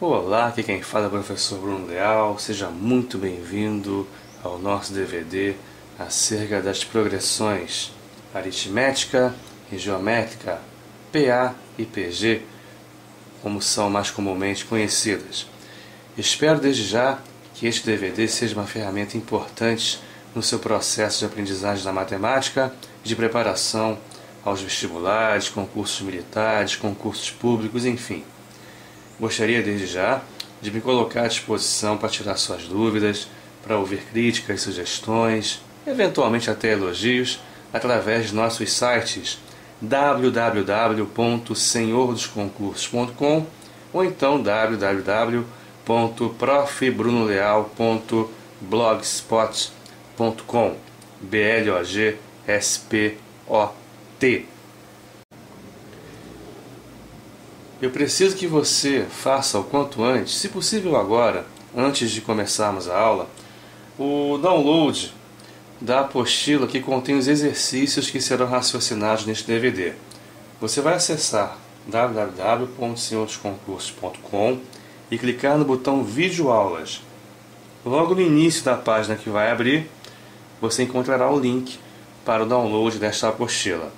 Olá, aqui quem fala é o professor Bruno Leal. Seja muito bem-vindo ao nosso DVD acerca das progressões aritmética e geométrica, PA e PG, como são mais comumente conhecidas. Espero desde já que este DVD seja uma ferramenta importante no seu processo de aprendizagem da matemática e de preparação aos vestibulares, concursos militares, concursos públicos, enfim. Gostaria desde já de me colocar à disposição para tirar suas dúvidas, para ouvir críticas, sugestões, eventualmente até elogios, através de nossos sites www.senhordosconcursos.com ou então www.profbrunoleal.blogspot.com BLOGSPOT. Eu preciso que você faça o quanto antes, se possível agora, antes de começarmos a aula, o download da apostila que contém os exercícios que serão raciocinados neste DVD. Você vai acessar www.senhordosconcursos.com e clicar no botão Vídeo Aulas. Logo no início da página que vai abrir, você encontrará o link para o download desta apostila.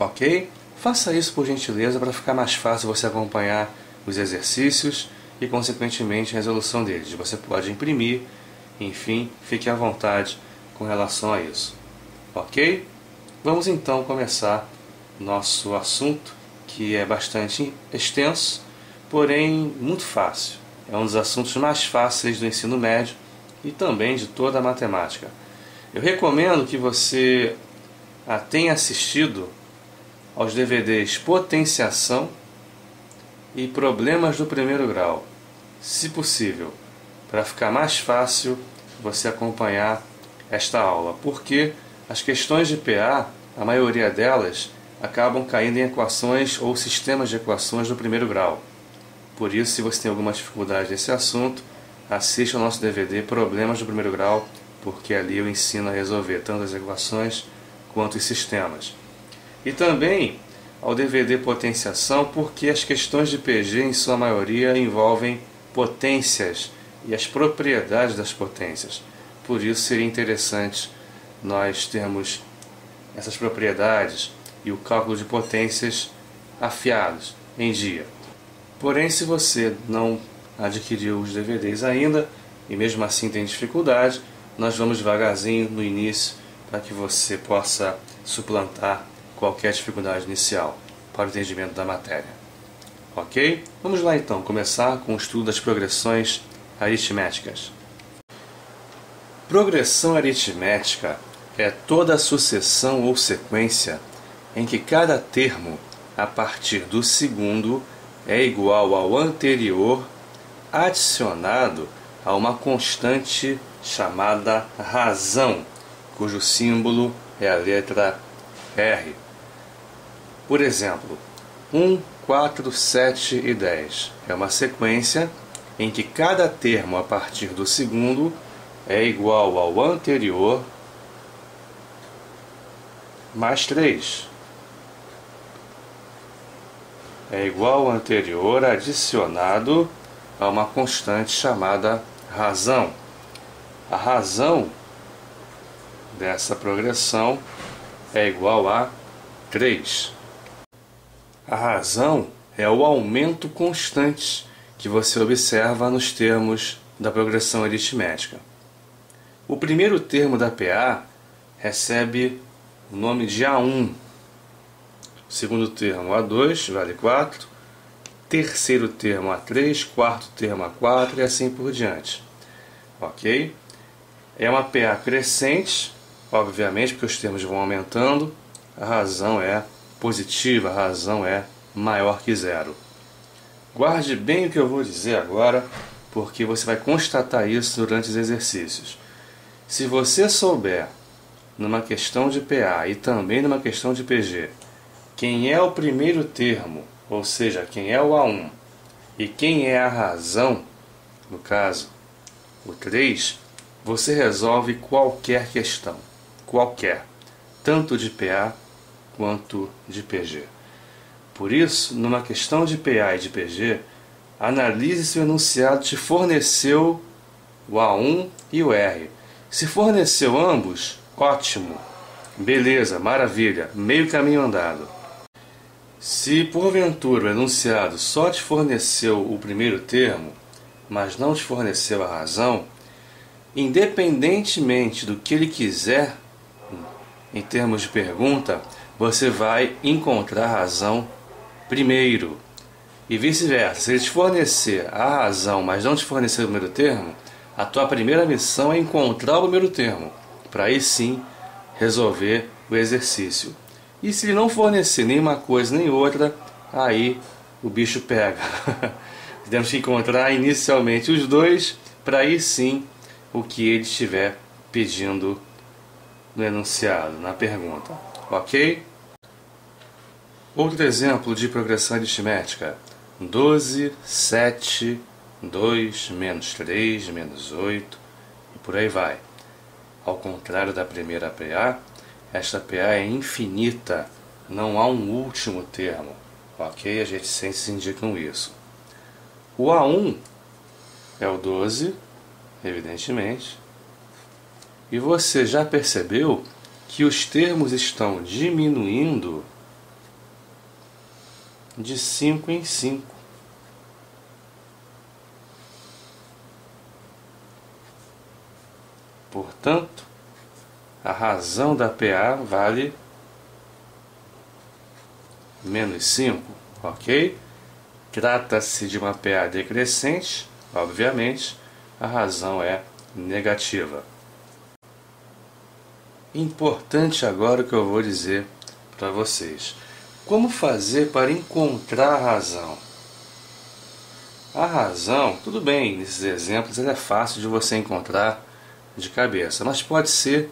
Ok? Faça isso por gentileza para ficar mais fácil você acompanhar os exercícios e, consequentemente, a resolução deles. Você pode imprimir, enfim, fique à vontade com relação a isso. Ok? Vamos então começar nosso assunto, que é bastante extenso, porém muito fácil. É um dos assuntos mais fáceis do ensino médio e também de toda a matemática. Eu recomendo que você tenha assistido aos DVDs Potenciação e Problemas do Primeiro Grau, se possível, para ficar mais fácil você acompanhar esta aula, porque as questões de PA, a maioria delas, acabam caindo em equações ou sistemas de equações do primeiro grau. Por isso, se você tem alguma dificuldade nesse assunto, assista ao nosso DVD Problemas do Primeiro Grau, porque ali eu ensino a resolver tanto as equações quanto os sistemas. E também ao DVD Potenciação, porque as questões de PG, em sua maioria, envolvem potências e as propriedades das potências. Por isso seria interessante nós termos essas propriedades e o cálculo de potências afiados em dia. Porém, se você não adquiriu os DVDs ainda, e mesmo assim tem dificuldade, nós vamos devagarzinho no início para que você possa suplantar qualquer dificuldade inicial para o entendimento da matéria. Ok? Vamos lá então, começar com o estudo das progressões aritméticas. Progressão aritmética é toda a sucessão ou sequência em que cada termo, a partir do segundo, é igual ao anterior, adicionado a uma constante chamada razão, cujo símbolo é a letra R. Por exemplo, 1, 4, 7 e 10 é uma sequência em que cada termo a partir do segundo é igual ao anterior mais 3. É igual ao anterior adicionado a uma constante chamada razão. A razão dessa progressão é igual a 3. A razão é o aumento constante que você observa nos termos da progressão aritmética. O primeiro termo da PA recebe o nome de A1. O segundo termo A2 vale 4. Terceiro termo A3, quarto termo A4 e assim por diante. Ok? É uma PA crescente, obviamente, porque os termos vão aumentando. A razão é positiva, a razão é maior que zero. Guarde bem o que eu vou dizer agora, porque você vai constatar isso durante os exercícios. Se você souber, numa questão de PA e também numa questão de PG, quem é o primeiro termo, ou seja, quem é o A1, e quem é a razão, no caso, o 3, você resolve qualquer questão, qualquer, tanto de PA quanto de PG. Por isso, numa questão de PA e de PG, Analise se o enunciado te forneceu o A1 e o R. Se forneceu ambos, ótimo. Beleza, maravilha, meio caminho andado. Se porventura o enunciado só te forneceu o primeiro termo, mas não te forneceu a razão, independentemente do que ele quiser, em termos de pergunta, você vai encontrar a razão primeiro. E vice-versa, se ele te fornecer a razão, mas não te fornecer o primeiro termo, a tua primeira missão é encontrar o primeiro termo, para aí sim resolver o exercício. E se ele não fornecer nenhuma coisa nem outra, aí o bicho pega. Temos que encontrar inicialmente os dois, para aí sim o que ele estiver pedindo no enunciado, na pergunta. Ok? Outro exemplo de progressão aritmética. 12, 7, 2, menos 3, menos 8, e por aí vai. Ao contrário da primeira PA, esta PA é infinita, não há um último termo. Ok? As reticências indicam isso. O A1 é o 12, evidentemente, e você já percebeu que os termos estão diminuindo de 5 em 5. Portanto, a razão da PA vale menos 5, ok? Trata-se de uma PA decrescente, obviamente, a razão é negativa. Importante agora o que eu vou dizer para vocês. Como fazer para encontrar a razão? A razão, tudo bem, nesses exemplos é fácil de você encontrar de cabeça, mas pode ser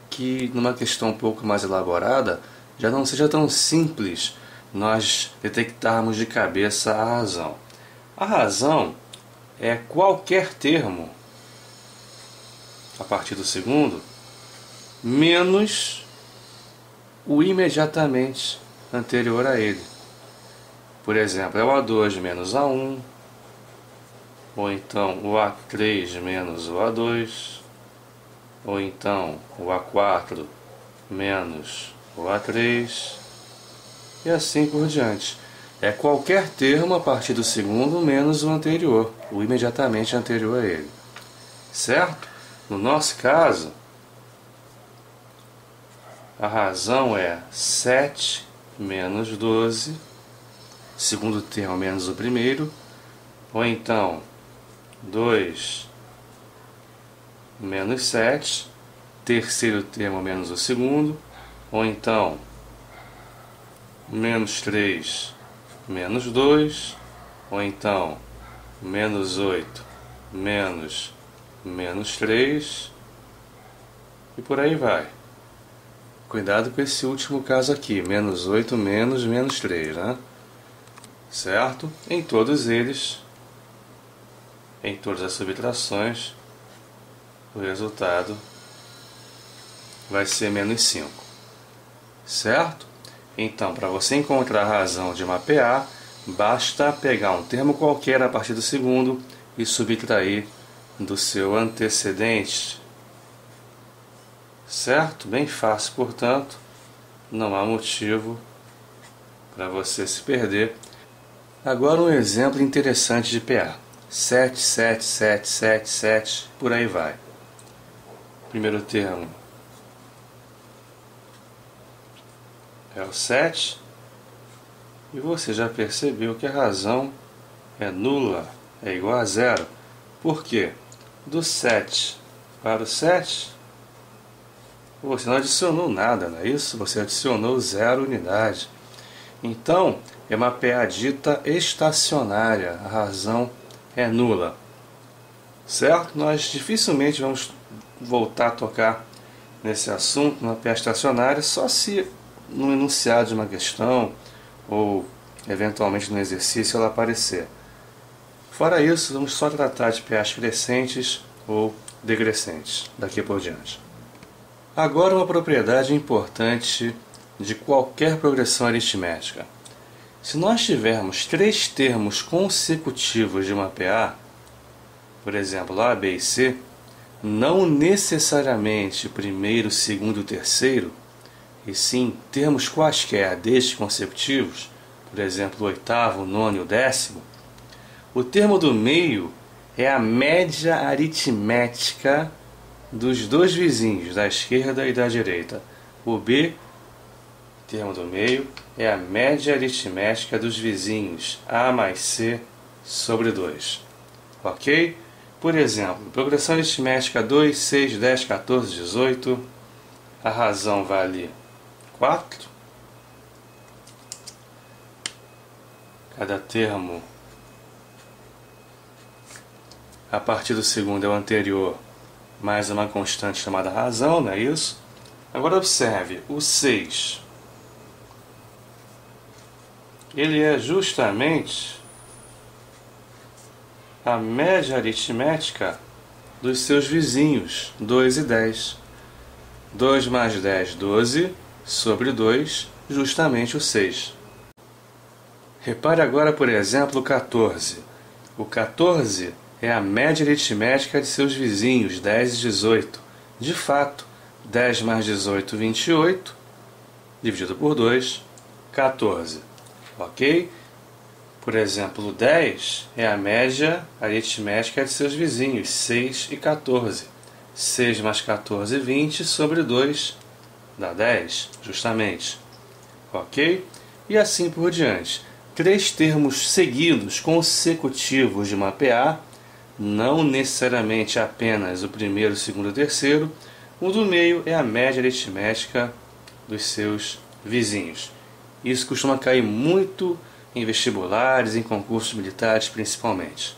que numa questão um pouco mais elaborada já não seja tão simples nós detectarmos de cabeça a razão. A razão é qualquer termo a partir do segundo menos o imediatamente anterior a ele. Por exemplo, é o A2 menos A1, ou então o A3 menos o A2, ou então o A4 menos o A3, e assim por diante. É qualquer termo a partir do segundo menos o anterior, o imediatamente anterior a ele. Certo? No nosso caso, a razão é 7 menos 12, segundo termo menos o primeiro, ou então 2 menos 7, terceiro termo menos o segundo, ou então menos 3 menos 2, ou então menos 8 menos 3, e por aí vai. Cuidado com esse último caso aqui, menos 8 menos 3, né? Certo? Em todos eles, em todas as subtrações, o resultado vai ser menos 5. Certo? Então, para você encontrar a razão de uma PA, basta pegar um termo qualquer a partir do segundo e subtrair do seu antecedente. Certo? Bem fácil, portanto, não há motivo para você se perder. Agora um exemplo interessante de PA. 7, 7, 7, 7, 7, por aí vai. Primeiro termo é o 7, e você já percebeu que a razão é nula, é igual a zero. Por quê? Do 7 para o 7, você não adicionou nada, não é isso? Você adicionou 0 unidade. Então, é uma PA dita estacionária, a razão é nula. Certo? Nós dificilmente vamos voltar a tocar nesse assunto, uma PA estacionária, só se no enunciado de uma questão ou eventualmente no exercício ela aparecer. Fora isso, vamos só tratar de PAs crescentes ou decrescentes daqui por diante. Agora uma propriedade importante de qualquer progressão aritmética. Se nós tivermos 3 termos consecutivos de mapear, por exemplo, A, B e C, não necessariamente o primeiro, o segundo e o terceiro, e sim termos quaisquer destes consecutivos, por exemplo, o oitavo, o nono e o décimo, o termo do meio é a média aritmética dos dois vizinhos, da esquerda e da direita. O B, termo do meio, é a média aritmética dos vizinhos, A mais C sobre 2. Ok? Por exemplo, progressão aritmética 2, 6, 10, 14, 18. A razão vale 4. Cada termo a partir do segundo é o anterior, mais uma constante chamada razão, não é isso? Agora observe, o 6. Ele é justamente a média aritmética dos seus vizinhos, 2 e 10. 2 mais 10, 12, sobre 2, justamente o 6. Repare agora, por exemplo, o 14. O 14 é a média aritmética de seus vizinhos, 10 e 18. De fato, 10 mais 18, 28, dividido por 2, 14. Ok? Por exemplo, o 10 é a média aritmética de seus vizinhos, 6 e 14. 6 mais 14, 20, sobre 2, dá 10, justamente. Ok? E assim por diante. 3 termos seguidos, consecutivos de mapear, não necessariamente apenas o primeiro, o segundo e o terceiro. O do meio é a média aritmética dos seus vizinhos. Isso costuma cair muito em vestibulares, em concursos militares principalmente.